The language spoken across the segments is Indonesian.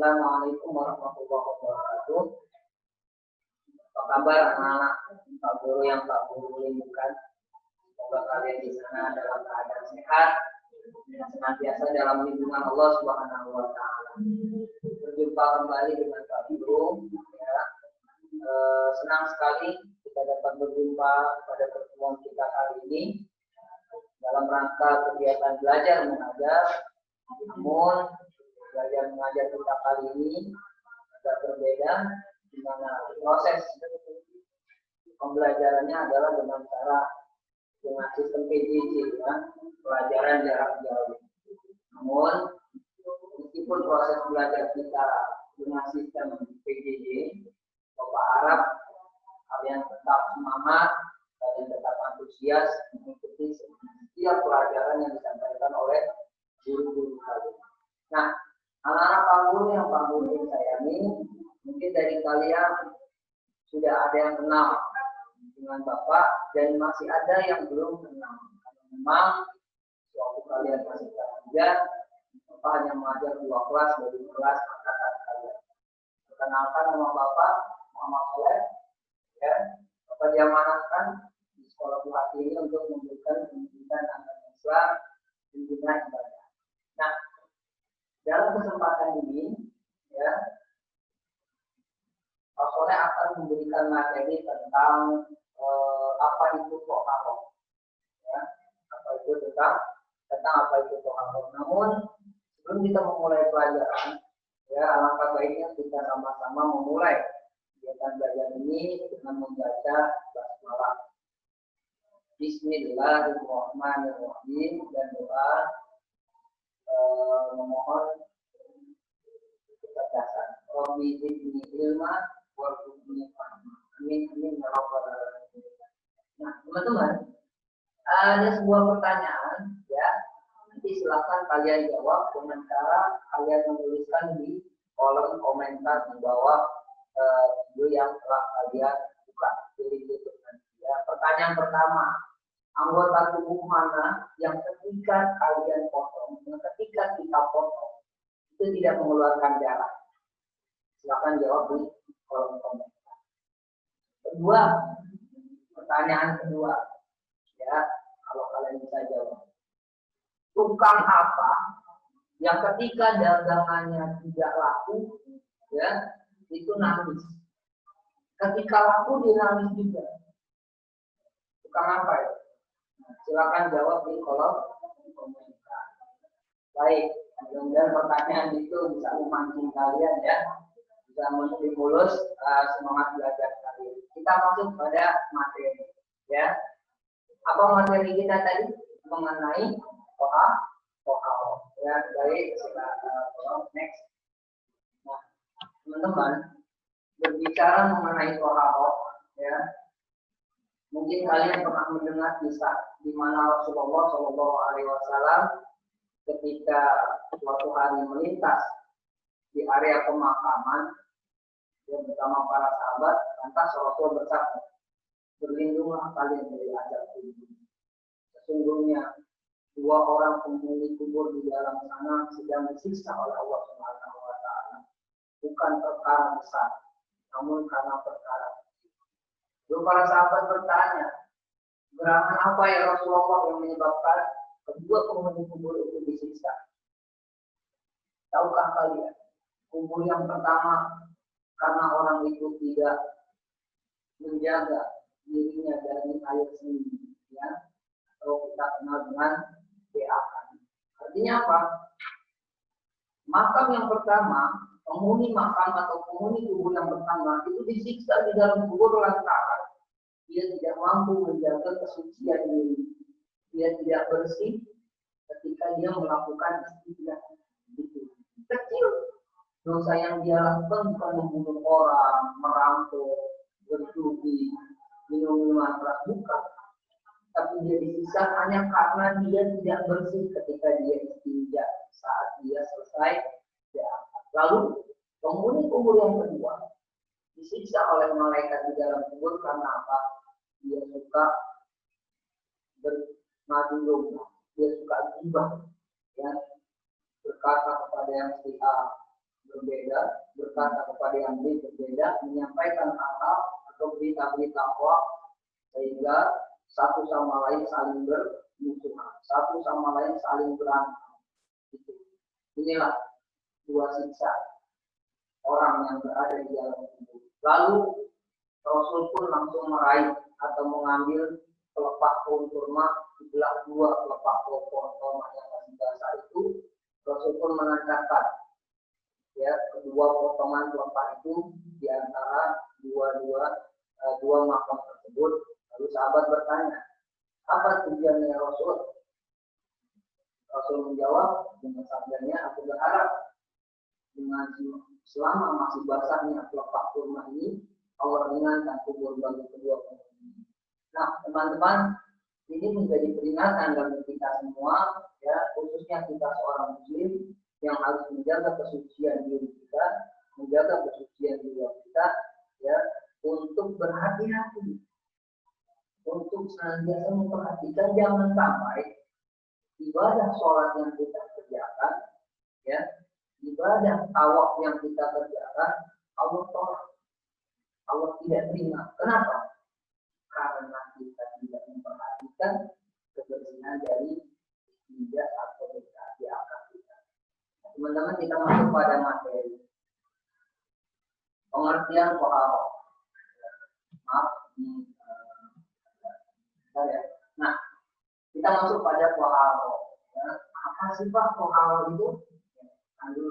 Assalamualaikum warahmatullahi wabarakatuh. Apa kabar anak-anak Pak Guru yang Pak Guru rindukan? Semoga kalian di sana dalam keadaan sehat dan senantiasa dalam lindungan Allah Subhanahu wa taala. Berjumpa kembali dengan Pak Guru ya. Senang sekali kita dapat berjumpa pada pertemuan kita kali ini dalam rangka kegiatan belajar mengajar. Namun belajar mengajar kita kali ini agak berbeda, di mana proses pembelajarannya adalah dengan sistem PJJ ya, pelajaran jarak jauh. Namun meskipun proses belajar kita dengan sistem PJJ, Bapak harap kalian tetap semangat, kalian tetap antusias mengikuti setiap pelajaran yang disampaikan oleh guru-guru kalian. Nah, anak-anak Pak Guru yang Pak Guru sayangi, mungkin dari kalian sudah ada yang kenal dengan Bapak dan masih ada yang belum kenal. Karena memang waktu kalian masih belajar, Bapak hanya mengajar 2 kelas dari kelas angkatan kalian. Perkenalkan nama Bapak, Muhammad Soleh. Ya, Bapak diamanatkan di sekolah buah ini untuk memberikan pendidikan agama Islam dan juga ibadah. Nah, dalam kesempatan ini, ya, Pak Soleh akan memberikan materi tentang apa itu toharoh, ya, apa itu tentang apa itu toharoh. Namun sebelum kita memulai pelajaran, ya, alangkah baiknya kita sama-sama memulai kegiatan belajar ini dengan membaca basmalah. Bismillahirrahmanirrahim dan doa memohon kecerdasan. Rabbi zidni ilma warzuqni fahma. Amin amin ya rabbal alamin. Nah, teman-teman, ada sebuah pertanyaan ya. Nanti silakan kalian jawab dengan cara kalian menuliskan di kolom komentar di bawah video yang telah kalian buka di YouTube nanti ya. Pertanyaan pertama, anggota tubuh mana yang ketika kalian potong, ketika kita potong itu tidak mengeluarkan darah? Silakan jawab di kolom komentar. Kedua, pertanyaan kedua, ya, kalau kalian bisa jawab. Tukang apa yang ketika dagangannya tidak laku, ya, itu nangis. Ketika laku dia nangis juga. Tukang apa ya? Silakan jawab di kolom komentar. Baik, mudah-mudahan pertanyaan itu bisa memancing kalian ya, bisa menstimulus semangat belajar kalian. Kita masuk pada materi ya. Apa materi kita tadi mengenai toharoh ya. Baik, silakan next. Nah, teman-teman, berbicara mengenai toharoh ya. Mungkin kalian pernah mendengar kisah di mana Rasulullah Shallallahu Alaihi Wasallam ketika suatu hari melintas di area pemakaman yang bersama para sahabat, lantas Rasul bersabda, berlindunglah kalian dari azab kubur. Sesungguhnya 2 orang penghuni kubur di dalam sana sedang disiksa oleh Allah Subhanahu Wa Taala, bukan perkara besar, namun karena perkara. Lalu para sahabat bertanya, gerangan apa ya Rasulullah yang menyebabkan kedua penghuni kubur itu disiksa? Tahukah kalian? Kubur yang pertama karena orang itu tidak menjaga dirinya dari air sendiri, ya, atau kita kenal dengan beakan. Artinya apa? Makam yang pertama, penghuni makam atau penghuni kubur yang pertama itu disiksa di dalam kubur lantaran dia tidak mampu menjaga kesucian diri, dia tidak bersih ketika dia melakukan istilah itu. Kecil dosa yang dia lakukan bukan membunuh orang, merampok, berjudi, minum minuman keras, bukan. Tapi dia disiksa hanya karena dia tidak bersih ketika dia istinja saat dia selesai ya. Lalu penghuni kubur yang kedua disiksa oleh malaikat di dalam kubur karena apa? Dia suka bermadu domba, dia suka gibah, ya, berkata kepada yang si A, berbeda, berkata kepada yang berbeda, menyampaikan hal-hal atau berita-berita hoax sehingga satu sama lain saling bermusuhan, satu sama lain saling berantem. Inilah dua siksa orang yang berada di dalam kubur. Lalu Rasul pun langsung meraih atau mengambil pelepah pohon kurma, dibelah dua pelepah pohon kurma yang masih basah itu. Rasul pun menancapkan ya kedua potongan pelepah itu di antara dua makam tersebut. Lalu sahabat bertanya, apa tujuannya Rasul? Rasul menjawab dengan sabdanya, aku berharap dengan selama masih basahnya pelepah kurma ini, Allah ringankan kubur bagi kedua penghuni. Nah, teman-teman, ini menjadi peringatan bagi kita semua, ya, khususnya kita seorang Muslim yang harus menjaga kesucian diri kita, menjaga kesucian jiwa kita, ya, untuk berhati-hati, untuk senantiasa memperhatikan jangan sampai ibadah sholat yang kita kerjakan, ya, ibadah tawaf yang kita kerjakan, Allah tolak, Allah tidak terima. Kenapa? Karena kita tidak memperhatikan kebersihan dari ibadah atau di akal kita. Teman-teman, kita masuk pada materi pengertian soal maaf nah, kita masuk pada koharo. Ya. Apa sih Pak koharo itu? Ambil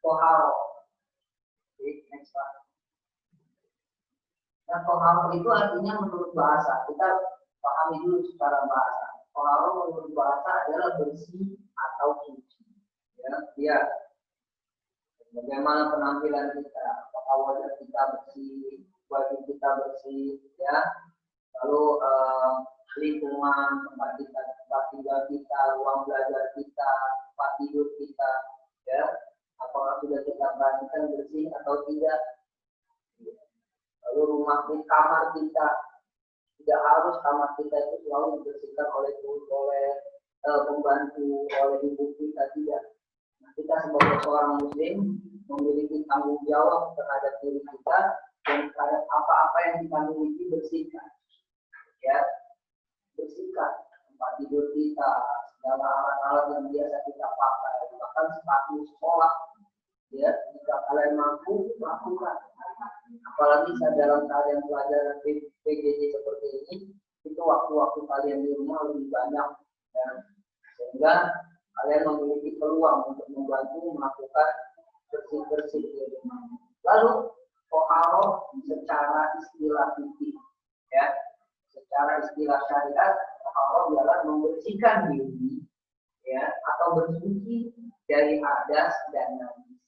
koharo. Oke, next Pak. Nah, koharo itu artinya menurut bahasa. Kita pahami dulu secara bahasa. Koharo menurut bahasa adalah bersih atau suci. Ya, dia. Bagaimana penampilan kita? Apakah wajah kita bersih, baju kita bersih, ya? Lalu lingkungan tempat kita, tempat tinggal kita, ruang belajar kita, tempat tidur kita, ya, apakah sudah kita perhatikan bersih atau tidak? Lalu rumah di kamar kita, tidak harus kamar kita itu selalu dibersihkan oleh pembantu, oleh ibu kita, tidak. Nah, kita sebagai seorang Muslim memiliki tanggung jawab terhadap diri kita dan terhadap apa-apa yang kita miliki bersihkan. Ya, bersihkan tempat tidur kita, segala alat-alat yang biasa kita pakai, bahkan sepatu sekolah. Ya, jika kalian mampu lakukan. Apalagi dalam keadaan pelajaran PJJ seperti ini, itu waktu-waktu kalian di rumah lebih banyak, ya, sehingga kalian memiliki peluang untuk membantu melakukan bersih-bersih di rumah. Lalu koharo secara istilah fikih, ya. Secara istilah syariat, koharo adalah membersihkan diri, ya, atau bersuci dari hadas dan najis.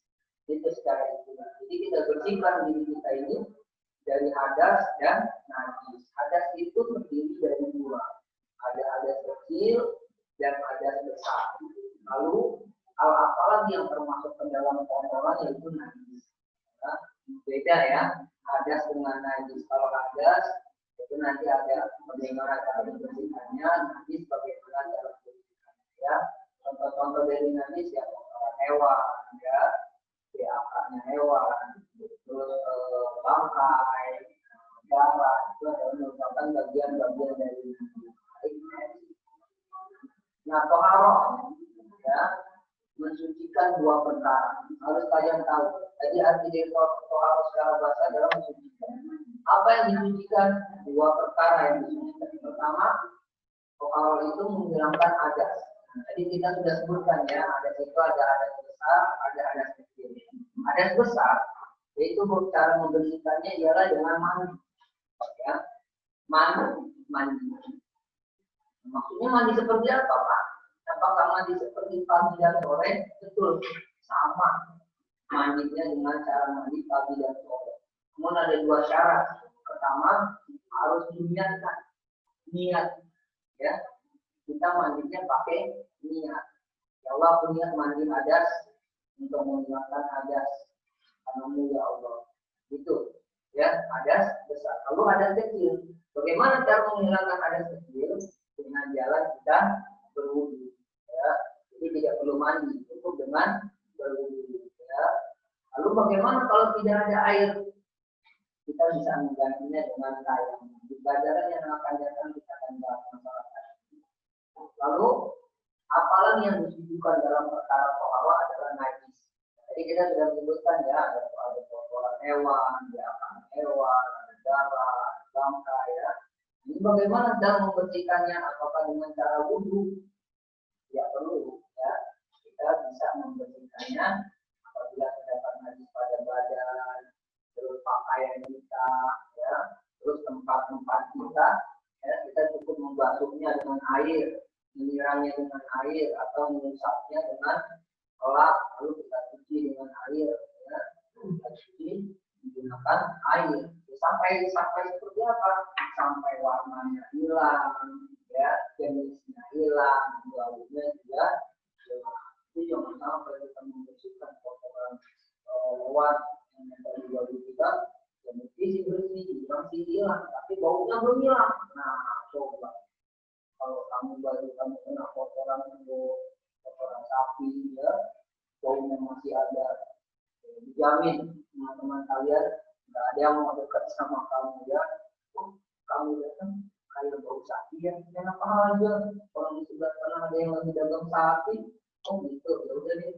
Itu secara istilah. Jadi kita bersihkan diri kita ini dari hadas dan najis. Hadas itu terdiri dari dua. Ada hadas kecil dan hadas besar. Lalu apalagi yang termasuk ke dalam kotoran yaitu najis. Nah, beda ya, hadas dengan najis. Kalau hadas itu nanti ada bagaimana cara membersihkannya, najis bagaimana cara membersihkannya. Ya, contoh-contoh dari najis ya hewan, ya, akarnya hewan, terus bangkai, darah itu adalah merupakan bagian-bagian dari najis. Nah, toharo, ya, mensucikan dua perkara. Harus kalian tahu. Jadi arti dari toharo secara bahasa adalah mensucikan. Apa yang disucikan? Dua perkara yang disucikan. Pertama, toharo itu menghilangkan hadas. Tadi kita sudah sebutkan ya, hadas itu ada hadas besar, ada hadas kecil. Hadas besar, yaitu cara membersihkannya ialah dengan mandi. Ya, mandi. Maksudnya mandi seperti apa, Pak? Apakah mandi seperti pagi dan sore? Betul, sama. Mandinya dengan cara mandi pagi dan sore. Namun ada dua syarat. Pertama, harus diniatkan. Niat, ya. Kita mandinya pakai niat. Ya Allah, aku niat mandi hadas untuk menghilangkan hadas. Karena ya Allah. Itu, ya, hadas besar. Lalu hadas kecil. Bagaimana cara menghilangkan hadas kecil? Dengan jalan kita berwudu, ya. Jadi tidak perlu mandi, cukup dengan berwudu, ya. bagaimana kalau tidak ada air? Kita bisa menggantinya dengan tayamum. Di pelajaran yang akan datang kita akan bahas masalah tayamum. Lalu hafalan yang ditujukan dalam perkara toharoh adalah najis. Jadi kita sudah menyebutkan ya, ada kotoran hewan, hewan, ada darah, bangkai ya. Ini bagaimana cara membersihkannya? Apakah dengan cara wudhu? Ya perlu ya. Kita bisa membersihkannya apabila terdapat najis pada badan, terus pakaian kita, ya, terus tempat-tempat kita, ya, kita cukup membasuhnya dengan air, menyiramnya dengan air, atau mengusapnya dengan kolak, lalu kita cuci dengan air, ya, kita cuci menggunakan air. Sampai seperti apa? Sampai warnanya hilang, ya, jenisnya hilang, baunya juga hilang. Itu yang pertama kita membersihkan kotoran lewat dari baju kita, ya bersih, masih hilang, tapi baunya belum hilang. Nah, coba kalau baju kamu kena kotoran sapi, ya, baunya masih ada, dijamin teman-teman kalian nggak ada yang mau dekat sama kamu ya. Kamu datang kayak bau sapi ya, enak aja. Orang di sebelah sana ada yang lagi dagang sapi, gitu, ya udah nih.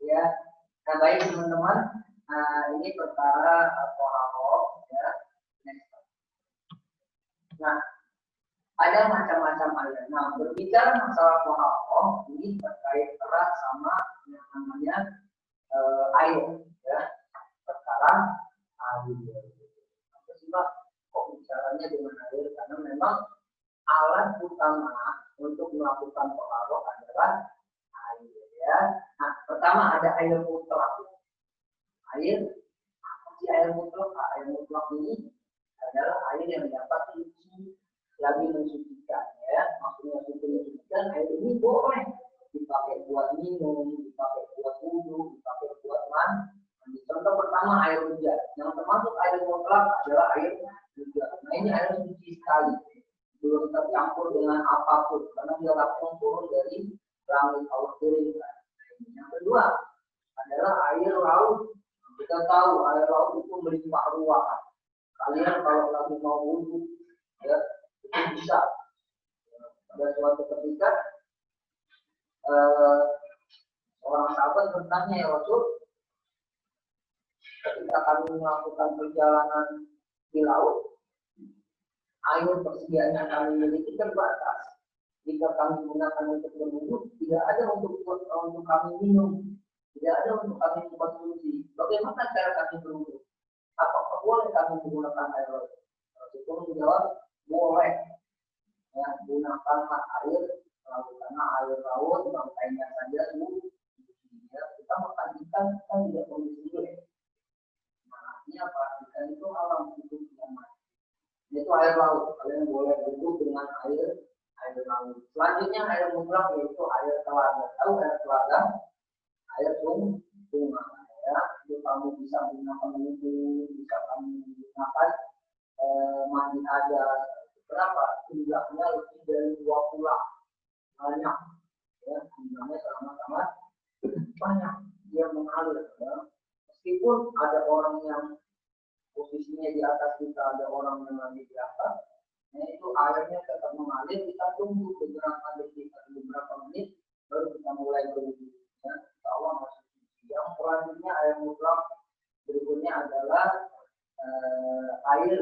Ya, nah baik teman-teman. Ini perkara toharoh ya. Nah, ada macam-macam air. Nah, berbicara masalah toharoh ini terkait erat sama yang namanya air ya. Perkara air. Apa sih Pak? Kok bicaranya dengan air? Karena memang alat utama untuk melakukan toharoh adalah air ya. Nah, pertama ada air mutlak. Air, apa sih air mutlak? Air mutlak ini adalah air yang dapat suci lagi mensucikan ya. Maksudnya suci mensucikan, air ini boleh dipakai buat minum, dipakai buat wudhu, dipakai buat mandi. Contoh pertama air hujan. Yang termasuk air mutlak adalah air hujan. Nah ini air suci sekali, belum tercampur dengan apapun karena dia langsung turun dari langit Allah kirimkan. Yang kedua adalah air laut. Kita tahu air laut itu melimpah ruah. Kalian kalau lagi mau wudhu, ya itu bisa. Pada suatu ketika orang sahabat bertanya, ya Rasul, ketika kami melakukan perjalanan di laut, air persediaan yang kami miliki terbatas. Jika kami gunakan untuk berwudhu, tidak ada untuk kami minum. Tidak ada untuk kami konsumsi. Bagaimana cara kami berwudhu? Apakah boleh kami menggunakan air laut? Rasulullah menjawab, boleh. Ya, gunakanlah air laut karena air laut bangkainya saja suci. Ya, kita makan ikan kita tidak boleh. Nah, artinya apa? Ikan itu alam hidup yang mati. Itu air laut. Kalian boleh berwudhu dengan air laut. Selanjutnya air mutlak yaitu air telaga. Tahu air telaga? Air sungai ya, itu kamu bisa gunakan wudhu, bisa kamu gunakan mandi ada. Berapa? Jumlahnya lebih dari 20 banyak ya, jumlahnya sama-sama banyak, dia mengalir ya. Meskipun ada orang yang posisinya di atas kita, ada orang yang lagi di atas, nah itu airnya tetap mengalir, kita tunggu beberapa detik atau beberapa menit baru kita mulai berwudhu ya. Allah masih suci. Yang selanjutnya air mutlak berikutnya adalah air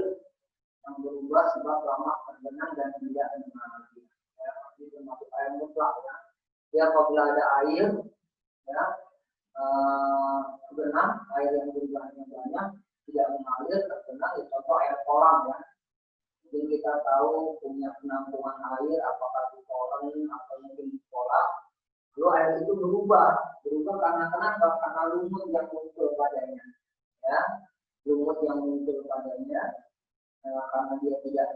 yang berubah sebab lama terbenam dan tidak mengalir. Ya, ini termasuk air mutlak ya. Ya apabila ada air ya terbenam, air yang berubahnya banyak tidak mengalir terbenam, ya contoh air kolam ya. Mungkin kita tahu punya penampungan air apakah di kolam atau mungkin di kolam. Lalu air itu berubah karena kenapa? Karena lumut yang muncul padanya, ya, lumut yang muncul padanya, karena dia tidak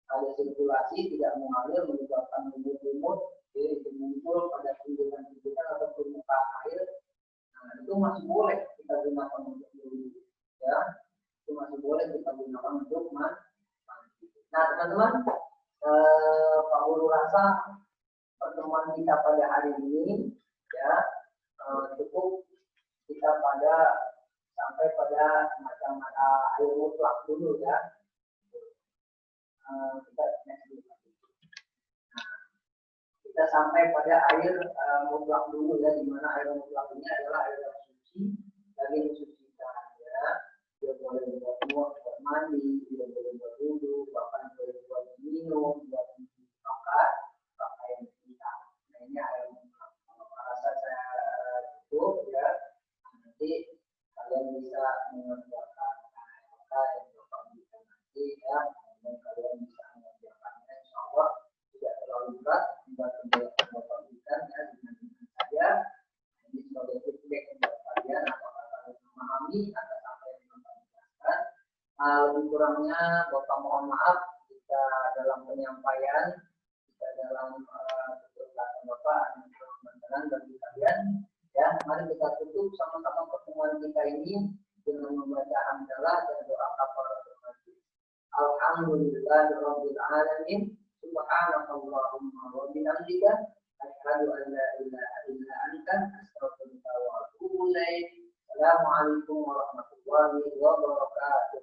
ada sirkulasi, tidak mengalir, menyebabkan lumut-lumut, itu muncul pada tindikan atau permukaan air. Nah, itu masih boleh kita gunakan untuk berwudhu, ya, itu masih boleh kita gunakan untuk mandi. Nah, teman-teman, Pak Guru rasa pertemuan kita pada hari ini ya cukup kita pada sampai pada macam air mutlak dulu ya. Kita kita sampai pada air mutlak dulu ya, di mana air mutlak ini adalah air yang suci bagi mensucikan ya. Dia boleh buat mandi, dia boleh buat wudhu, bahkan boleh buat minum, buat makan, pakaian kita. Nah ini air mutlak. Kalau rasa saya cukup ya, nanti kalian bisa mengerjakan apa yang Bapak berikan nanti ya, dan kalian bisa mengerjakannya insya Allah tidak terlalu berat, tidak terlalu Bapak berikan ya, dengan saja. Ini sebagai feedback untuk kalian apakah kalian memahami atas apa yang Bapak jelaskan. Lebih kurangnya Bapak mohon maaf jika dalam penyampaian, jika dalam keterangan Bapak ada bagi kalian. Ya, mari kita tutup sama-sama pertemuan kita ini dengan membaca hamdalah dan doa kafaratul majlis. Alhamdulillahirabbil alamin. Subhanakallahumma wa bihamdika asyhadu an la ilaha illa anta astaghfiruka wa atubu ilaik. Assalamualaikum warahmatullahi wabarakatuh.